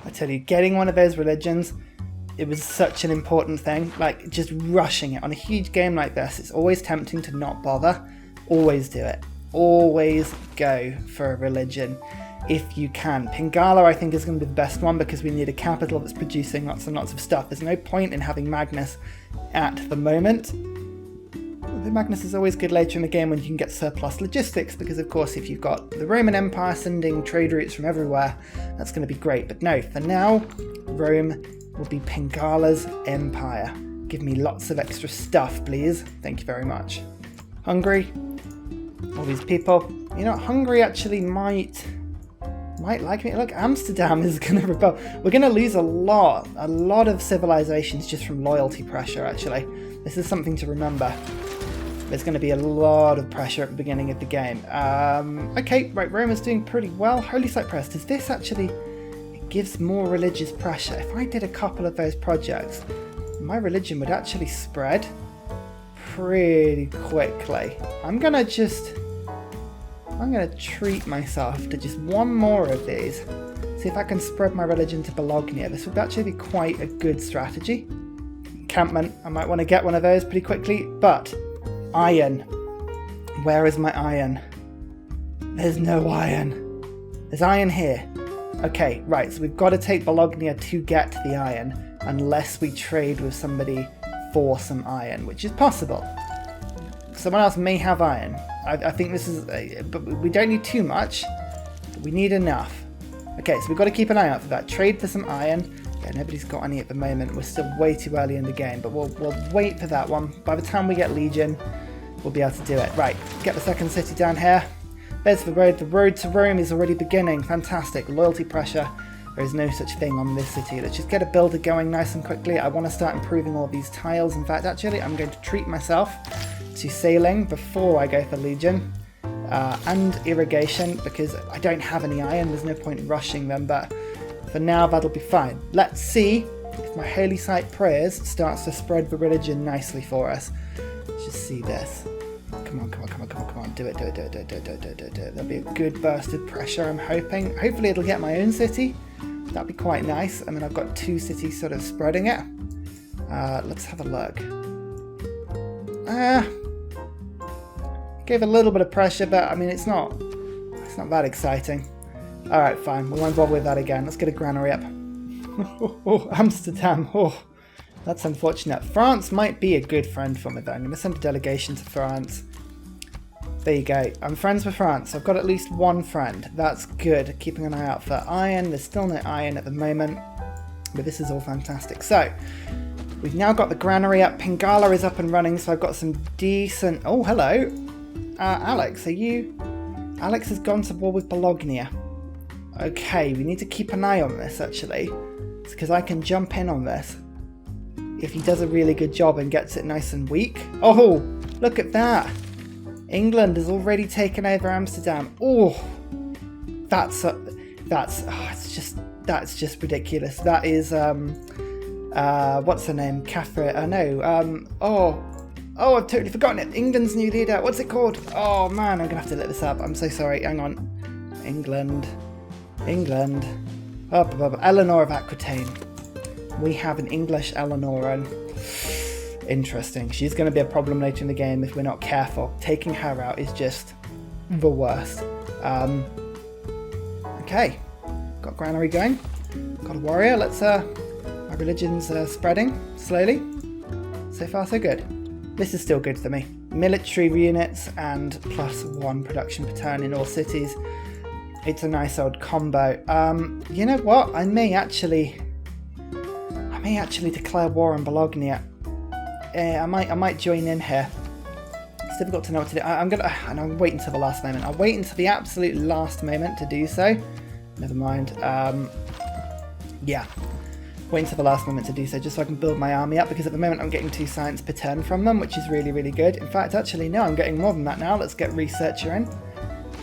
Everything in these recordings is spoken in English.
I tell you, getting one of those religions, it was such an important thing. Like, just rushing it. On a huge game like this, it's always tempting to not bother. Always do it. Always go for a religion if you can. Pingala, I think, is going to be the best one because we need a capital that's producing lots and lots of stuff. There's no point in having Magnus at the moment. The Magnus is always good later in the game when you can get surplus logistics because, of course, if you've got the Roman Empire sending trade routes from everywhere, that's going to be great. But no, for now, Rome will be Pingala's empire. Give me lots of extra stuff, please. Thank you very much. Hungary. All these people. You know, Hungary actually might like me. Look, Amsterdam is going to rebel. We're going to lose a lot of civilizations just from loyalty pressure, actually. This is something to remember. There's going to be a lot of pressure at the beginning of the game. Okay, right, Rome is doing pretty well. Holy Site Press, does this actually... It gives more religious pressure. If I did a couple of those projects, my religion would actually spread pretty quickly. I'm going to treat myself to just one more of these. See if I can spread my religion to Bologna. This would actually be quite a good strategy. Encampment, I might want to get one of those pretty quickly, but... Iron. Where is my iron? There's no iron. There's iron here. Okay, right, so we've got to take Bologna to get the iron, unless we trade with somebody for some iron, which is possible. Someone else may have iron. I think this is... but we don't need too much. But we need enough. Okay, so we've got to keep an eye out for that. Trade for some iron. Yeah, nobody's got any at the moment. We're still way too early in the game, but we'll wait for that one. By the time we get Legion, we'll be able to do it. Right, get the second city down here. There's the road. The road to Rome is already beginning. Fantastic. Loyalty pressure. There is no such thing on this city. Let's just get a builder going nice and quickly. I want to start improving all these tiles. In fact, actually, I'm going to treat myself to sailing before I go for Legion. And irrigation, because I don't have any iron. There's no point in rushing them, but for now, that'll be fine. Let's see if my Holy Site Prayers starts to spread the religion nicely for us. Let's just see this. Come on. Do it. There'll be a good burst of pressure, I'm hoping. Hopefully it'll get my own city. That'd be quite nice. And then I've got two cities sort of spreading it. Let's have a look. Gave a little bit of pressure, but I mean, it's not that exciting. Alright, fine. We won't bother with that again. Let's get a granary up. Oh, Amsterdam. Oh, that's unfortunate. France might be a good friend for me, though. I'm going to send a delegation to France. There you go. I'm friends with France. I've got at least one friend. That's good. Keeping an eye out for iron. There's still no iron at the moment. But this is all fantastic. So, we've now got the granary up. Pingala is up and running, so I've got some decent... Oh, hello. Alex, are you... Alex has gone to war with Bologna. Okay, we need to keep an eye on this, actually. It's because I can jump in on this if he does a really good job and gets it nice and weak. Oh, look at that. England has already taken over Amsterdam. Oh, that's just ridiculous. That is, what's her name? Catherine, oh, I've totally forgotten it. England's new leader. What's it called? Oh, man, I'm going to have to look this up. I'm so sorry. Hang on. England. Eleanor of Aquitaine. We have an English Eleanor, and interesting. She's going to be a problem later in the game if we're not careful. Taking her out is just the worst. Okay. Got granary going. Got a warrior. Let's, my religion's spreading slowly. So far, so good. This is still good for me. Military units and +1 production per turn in all cities. It's a nice old combo. You know what? I may actually declare war on Bologna. I might join in here. It's difficult to know what to do. I'm waiting until the last moment. I'll wait until the absolute last moment to do so. Never mind. Yeah. Wait until the last moment to do so, just so I can build my army up, because at the moment I'm getting 2 science per turn from them, which is really, really good. In fact, actually, no, I'm getting more than that now. Let's get researcher in.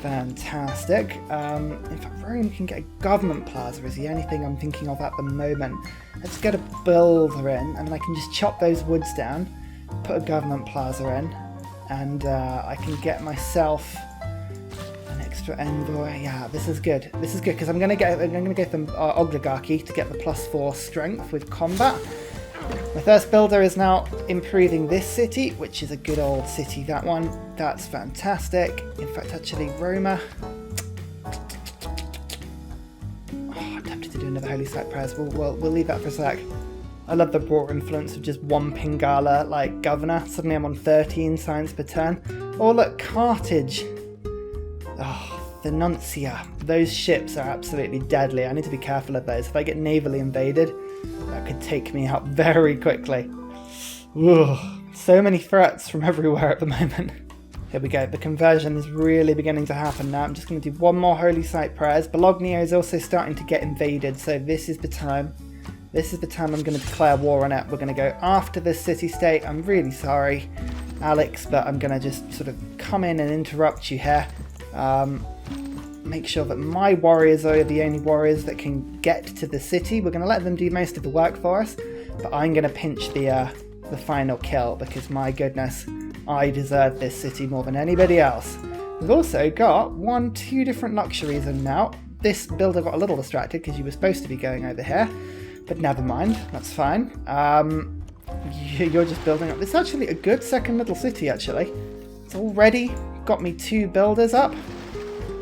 Fantastic. In fact, Rome can get a government plaza is the only thing I'm thinking of at the moment. Let's get a builder in, and then I can just chop those woods down, put a government plaza in, and I can get myself an extra extra envoy. Yeah, this is good. This is good because I'm gonna go for oligarchy to get the +4 strength with combat. My first builder is now improving this city, which is a good old city. That one, that's fantastic. In fact, actually, Roma. Oh, I'm tempted to do another Holy Site prayers. We'll leave that for a sec. I love the broad influence of just one Pingala like governor. Suddenly I'm on 13 science per turn. Oh look, Carthage. Oh, the Nuncia. Those ships are absolutely deadly. I need to be careful of those. If I get navally invaded, that could take me out very quickly. Ugh, so many threats from everywhere at the moment. Here we go. The conversion is really beginning to happen now. I'm just going to do one more Holy Site prayers. Bologna is also starting to get invaded, so this is the time. This is the time I'm going to declare war on it. We're going to go after this city-state. I'm really sorry, Alex, but I'm going to just sort of come in and interrupt you here. Make sure that my warriors are the only warriors that can get to the city. We're going to let them do most of the work for us, but I'm going to pinch the final kill because, my goodness, I deserve this city more than anybody else. We've also got 2 different luxuries in now. This builder got a little distracted because you were supposed to be going over here. But never mind, that's fine. You're just building up. It's actually a good second little city, actually. It's already got me 2 builders up.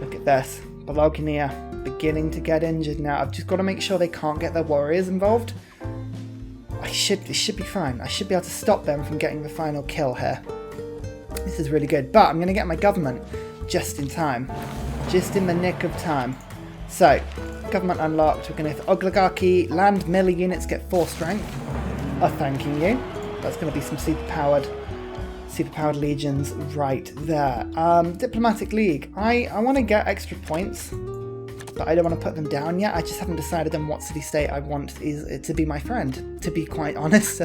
Look at this. Bologna beginning to get injured now. I've just got to make sure they can't get their warriors involved. It should be fine. I should be able to stop them from getting the final kill here. This is really good. But I'm going to get my government just in time. Just in the nick of time. So, government unlocked. We're going to have oligarchy, land melee units get 4 strength. Oh, thanking you. That's going to be some superpowered legions right there. Diplomatic League. I want to get extra points, but I don't want to put them down yet. I just haven't decided on what city-state I want to be my friend, to be quite honest.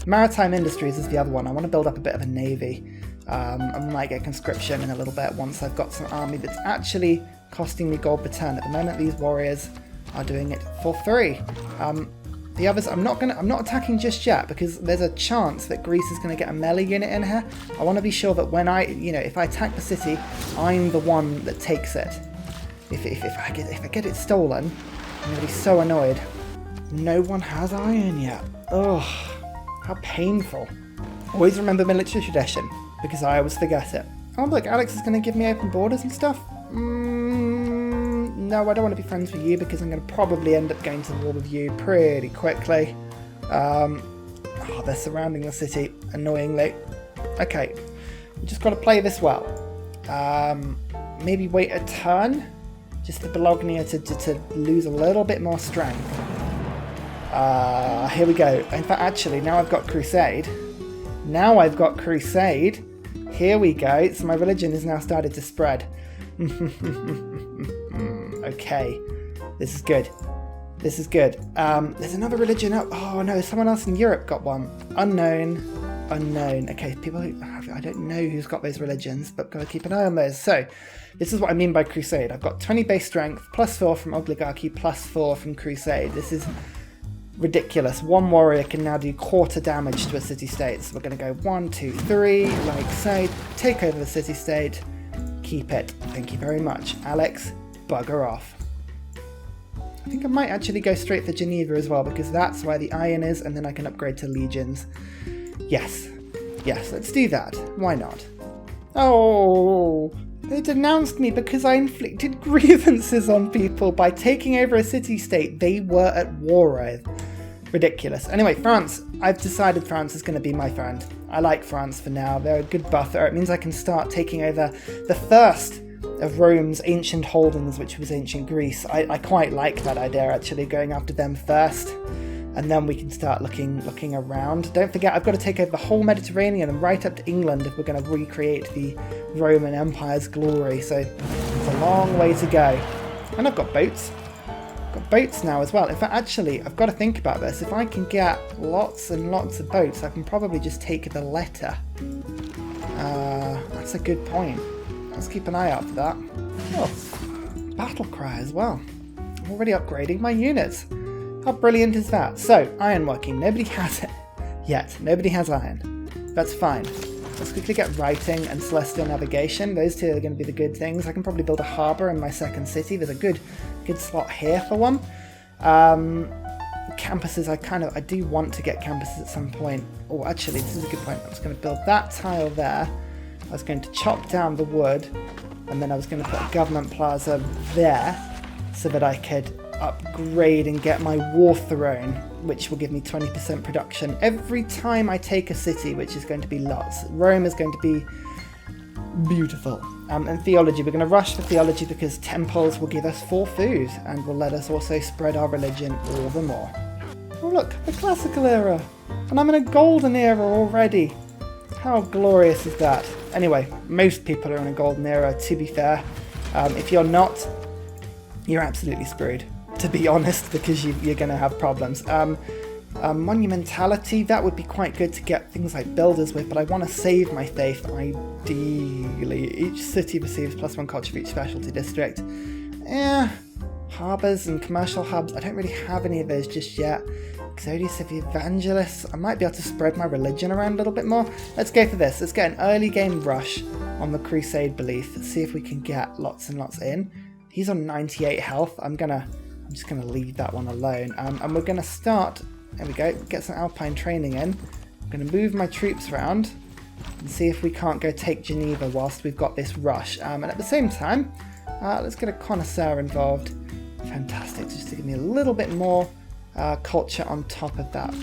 Maritime Industries is the other one. I want to build up a bit of a navy. I might get conscription in a little bit once I've got some army that's actually costing me gold per turn. At the moment, these warriors are doing it for free. The others, I'm not attacking just yet because there's a chance that Greece is going to get a melee unit in here. I want to be sure that when if I attack the city, I'm the one that takes it. If I get it stolen, I'm going to be so annoyed. No one has iron yet. Ugh, how painful. Always remember military tradition because I always forget it. Oh look, Alex is going to give me open borders and stuff. No, I don't want to be friends with you because I'm going to probably end up going to war with you pretty quickly. They're surrounding the city, annoyingly. Okay, we just got to play this well. Maybe wait a turn, just for Bologna to lose a little bit more strength. Here we go. In fact, actually, now I've got Crusade. Here we go. So my religion has now started to spread. Okay, this is good. There's another religion up. Oh no, someone else in Europe got one. Unknown. Okay, people I don't know who's got those religions, but gotta keep an eye on those. So, this is what I mean by Crusade. I've got 20 base strength, +4 from oligarchy, +4 from Crusade. This is ridiculous. One warrior can now do quarter damage to a city-state. So we're gonna go 1, 2, 3, like so. Take over the city-state. Keep it. Thank you very much. Alex, bugger off. I think I might actually go straight for Geneva as well because that's where the iron is and then I can upgrade to legions. Yes, let's do that. Why not? Oh, they denounced me because I inflicted grievances on people by taking over a city-state they were at war with. Ridiculous. Anyway, France. I've decided France is going to be my friend. I like France for now. They're a good buffer. It means I can start taking over the first of Rome's ancient holdings, which was ancient Greece. I quite like that idea, actually, going after them first. And then we can start looking around. Don't forget, I've got to take over the whole Mediterranean and right up to England if we're going to recreate the Roman Empire's glory. So it's a long way to go. And I've got boats. Got boats now as well. In fact, actually, I've got to think about this. If I can get lots and lots of boats, I can probably just take the letter. That's a good point. Let's keep an eye out for that. Oh, battle cry as well. I'm already upgrading my units. How brilliant is that? So, ironworking. Nobody has it yet. Nobody has iron. That's fine. Let's quickly get writing and celestial navigation. Those two are going to be the good things. I can probably build a harbour in my second city. There's a good slot here for one. Campuses, I do want to get campuses at some point. Oh, actually, this is a good point. I was going to build that tile there. I was going to chop down the wood, and then I was going to put a government plaza there so that I could upgrade and get my war throne, which will give me 20% production every time I take a city, which is going to be lots. Rome is going to be beautiful. And theology, we're going to rush for theology because temples will give us 4 food and will let us also spread our religion all the more. Oh look, the classical era! And I'm in a golden era already! How glorious is that? Anyway, most people are in a golden era, to be fair. If you're not, you're absolutely screwed, to be honest, because you're going to have problems. Monumentality, that would be quite good to get things like builders with, but I want to save my faith, ideally. Each city receives +1 culture for each specialty district. Harbours and commercial hubs, I don't really have any of those just yet. Exodus of the Evangelists, I might be able to spread my religion around a little bit more. Let's go for this. Let's get an early game rush on the Crusade belief. Let's see if we can get lots and lots in. He's on 98 health. I'm just gonna leave that one alone. And we're gonna start, there we go, get some Alpine training in. I'm gonna move my troops around and see if we can't go take Geneva whilst we've got this rush. And at the same time, let's get a connoisseur involved. Fantastic, just to give me a little bit more culture on top of that.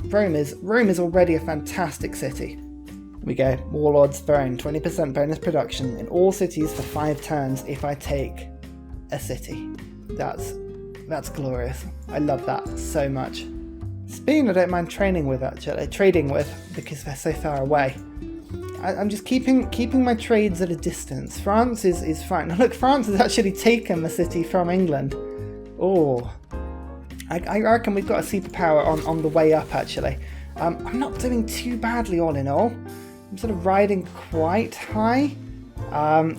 Rome is already a fantastic city. Here we go, Warlord's Throne, 20% bonus production in all cities for 5 turns if I take a city. That's glorious. I love that so much. Spain I don't mind trading with because they're so far away. I'm just keeping my trades at a distance. France is fine. Look, France has actually taken the city from England. Oh, I reckon we've got a superpower on the way up, actually. I'm not doing too badly all in all. I'm sort of riding quite high.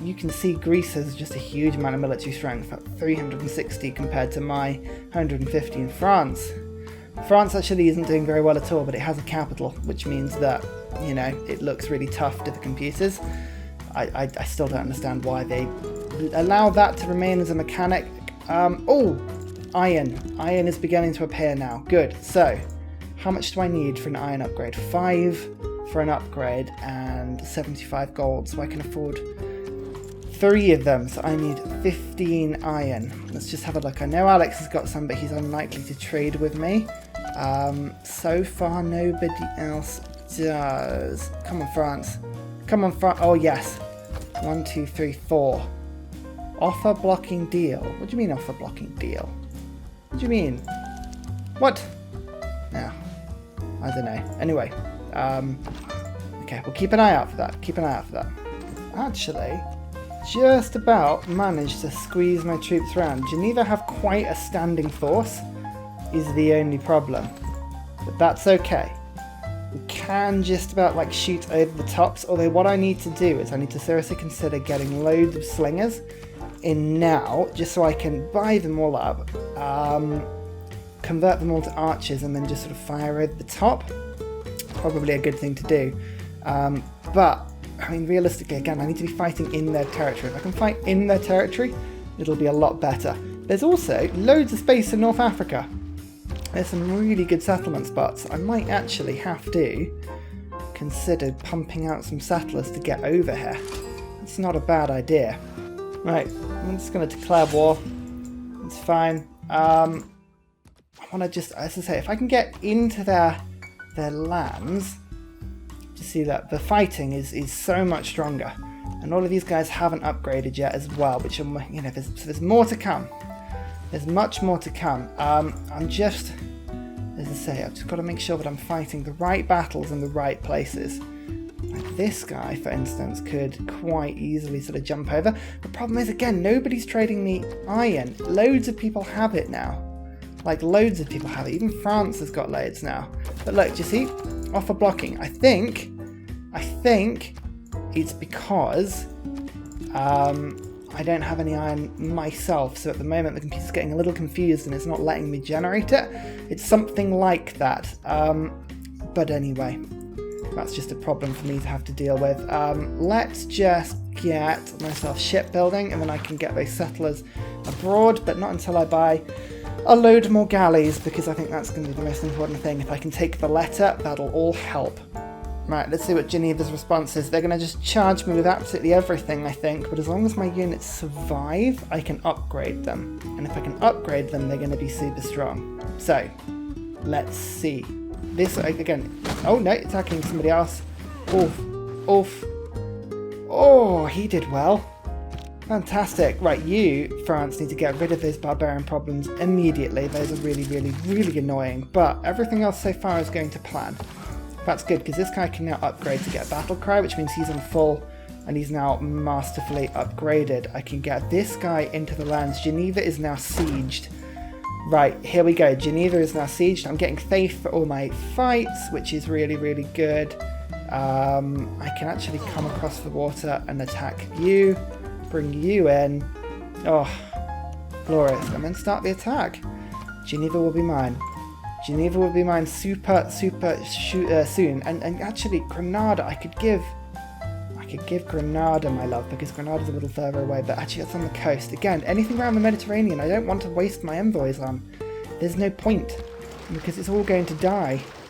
You can see Greece has just a huge amount of military strength, at 360 compared to my 150 in France. France actually isn't doing very well at all, but it has a capital, which means that, you know, it looks really tough to the computers. I still don't understand why they allow that to remain as a mechanic. Oh, iron. Iron is beginning to appear now. Good. So, how much do I need for an iron upgrade? 5 for an upgrade and 75 gold, so I can afford 3 of them. So I need 15 iron. Let's just have a look. I know Alex has got some, but he's unlikely to trade with me. So far, nobody else does. Come on, France. Come on, France. Oh, yes. 1, 2, 3, 4. Offer blocking deal. What do you mean offer blocking deal? What do you mean? What? No. I don't know. Anyway. Okay, we'll keep an eye out for that. Keep an eye out for that. Actually, just about managed to squeeze my troops around. Geneva have quite a standing force, is the only problem. But that's okay. We can just about like shoot over the tops, although what I need to do is I need to seriously consider getting loads of slingers in now, just so I can buy them all up, convert them all to archers, and then just sort of fire over the top. Probably a good thing to do. But, I mean, realistically, again, I need to be fighting in their territory. If I can fight in their territory, it'll be a lot better. There's also loads of space in North Africa. There's some really good settlement spots. I might actually have to consider pumping out some settlers to get over here. That's not a bad idea. Right, I'm just going to declare war. It's fine. I want to just, as I say, if I can get into their lands, to see that the fighting is so much stronger, and all of these guys haven't upgraded yet as well, which are, you know, there's more to come. There's much more to come. I'm just, as I say, I've just got to make sure that I'm fighting the right battles in the right places. Like this guy, for instance, could quite easily sort of jump over. The problem is, again, nobody's trading me iron. Loads of people have it now. Like, loads of people have it. Even France has got loads now. But look, do you see? Offer blocking. I think it's because I don't have any iron myself. So at the moment, the computer's getting a little confused and it's not letting me generate it. It's something like that. But anyway, That's just a problem for me to have to deal with. Let's just get myself shipbuilding, and then I can get those settlers abroad, but not until I buy a load more galleys, because I think that's going to be the most important thing. If I can take the letter, that'll all help. Right, let's see what Geneva's response is. They're going to just charge me with absolutely everything, I think, but as long as my units survive, I can upgrade them. And if I can upgrade them, they're going to be super strong. So, let's see. This, again, oh no, attacking somebody else. Oof, oof. Oh, he did well. Fantastic. Right, you, France, need to get rid of those barbarian problems immediately. Those are really, really, really annoying. But everything else so far is going to plan. That's good, because this guy can now upgrade to get battle cry, which means he's on full, and he's now masterfully upgraded. I can get this guy into the lands. Geneva is now sieged. Right, here we go. Geneva is now sieged. I'm getting faith for all my fights, which is really, really good. I can actually come across the water and attack you. Bring you in. Oh, glorious. And then start the attack. Geneva will be mine. Geneva will be mine super soon. And actually, Granada, I could give Granada my love, because Granada's a little further away, but actually that's on the coast. Again, anything around the Mediterranean I don't want to waste my envoys on. There's no point, because it's all going to die.